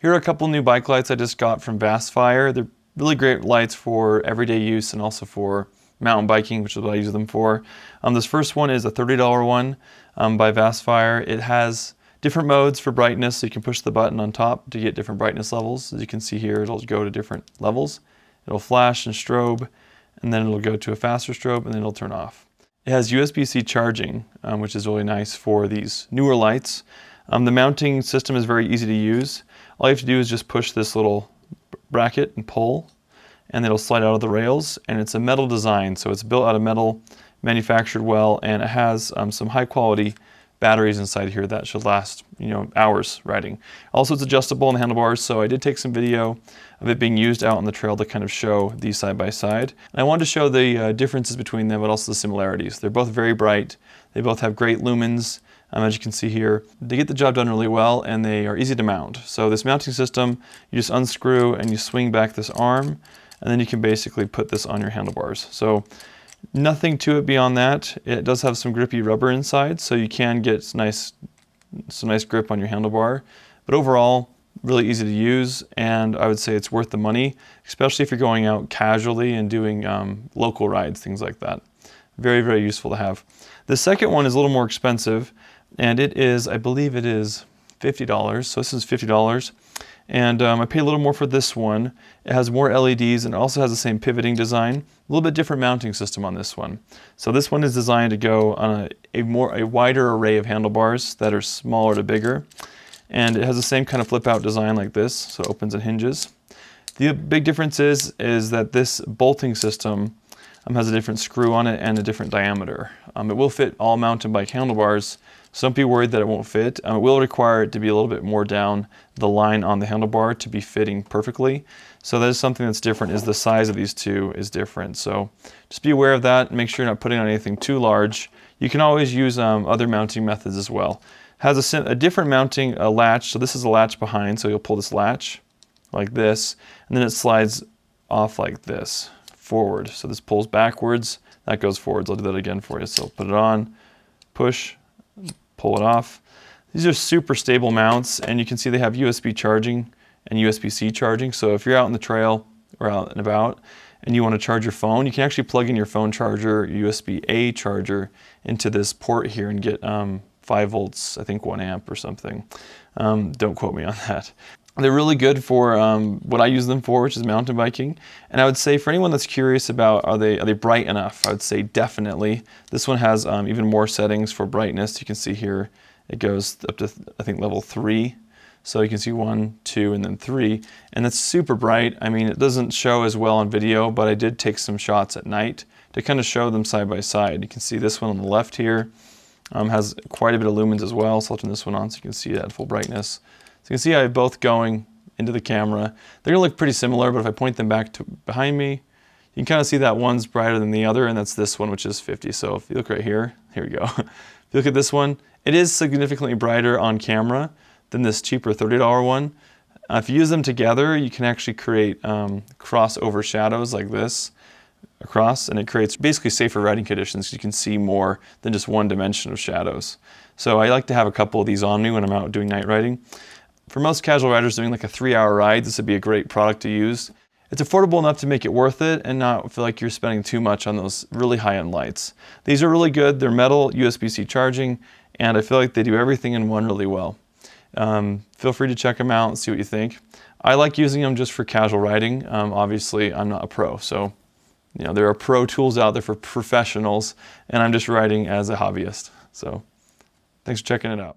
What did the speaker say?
Here are a couple new bike lights I just got from Vastfire. They're really great lights for everyday use and also for mountain biking, which is what I use them for. This first one is a $30 one by Vastfire. It has different modes for brightness, so you can push the button on top to get different brightness levels. As you can see here, it'll go to different levels. It'll flash and strobe, and then it'll go to a faster strobe, and then it'll turn off. It has USB-C charging, which is really nice for these newer lights. The mounting system is very easy to use. All you have to do is just push this little bracket and pull, and it'll slide out of the rails. And it's a metal design, so it's built out of metal, manufactured well, and it has some high-quality batteries inside here that should last, hours riding. Also, it's adjustable on the handlebars, so I did take some video of it being used out on the trail to kind of show these side by side. And I wanted to show the differences between them, but also the similarities. They're both very bright. They both have great lumens. As you can see here, they get the job done really well, and they are easy to mount. So this mounting system, you just unscrew and you swing back this arm, and then you can basically put this on your handlebars. So nothing to it beyond that. It does have some grippy rubber inside, so you can get some nice grip on your handlebar. But overall, really easy to use, and I would say it's worth the money, especially if you're going out casually and doing local rides, things like that. Very, very useful to have. The second one is a little more expensive, and it is, I believe it is $50. So this is $50. And I paid a little more for this one. It has more LEDs and it also has the same pivoting design. A little bit different mounting system on this one. So this one is designed to go on a wider array of handlebars that are smaller to bigger. And it has the same kind of flip out design like this, so it opens and hinges. The big difference is that this bolting system has a different screw on it and a different diameter. It will fit all mountain bike handlebars, so don't be worried that it won't fit. It will require it to be a little bit more down the line on the handlebar to be fitting perfectly. So that is something that's different, is the size of these two is different. So just be aware of that and make sure you're not putting on anything too large. You can always use other mounting methods as well. It has a different mounting latch, so this is a latch behind, so you'll pull this latch like this, and then it slides off like this, forward. So this pulls backwards, that goes forwards. I'll do that again for you. So put it on, push, pull it off. These are super stable mounts, and you can see they have USB charging and USB-C charging. So if you're out on the trail or out and about and you want to charge your phone, you can actually plug in your phone charger, USB-A charger into this port here and get 5 volts, I think 1 amp or something. Don't quote me on that. They're really good for what I use them for, which is mountain biking. And I would say for anyone that's curious about are they bright enough, I would say definitely. This one has even more settings for brightness. You can see here it goes up to I think level 3. So you can see 1, 2, and then 3. And it's super bright. I mean, it doesn't show as well on video, but I did take some shots at night to kind of show them side by side. You can see this one on the left here has quite a bit of lumens as well. So I'll turn this one on so you can see it at full brightness. So you can see I have both going into the camera. They're gonna look pretty similar, but if I point them back to behind me, you can kind of see that one's brighter than the other, and that's this one, which is 50. So if you look right here, here we go. If you look at this one, it is significantly brighter on camera than this cheaper $30 one. If you use them together, you can actually create crossover shadows like this across, and it creates basically safer riding conditions. You can see more than just one dimension of shadows. So I like to have a couple of these on me when I'm out doing night riding. For most casual riders doing like a 3-hour ride, this would be a great product to use. It's affordable enough to make it worth it and not feel like you're spending too much on those really high-end lights. These are really good. They're metal, USB-C charging, and I feel like they do everything in one really well. Feel free to check them out and see what you think. I like using them just for casual riding. Obviously, I'm not a pro, so there are pro tools out there for professionals, and I'm just riding as a hobbyist. So thanks for checking it out.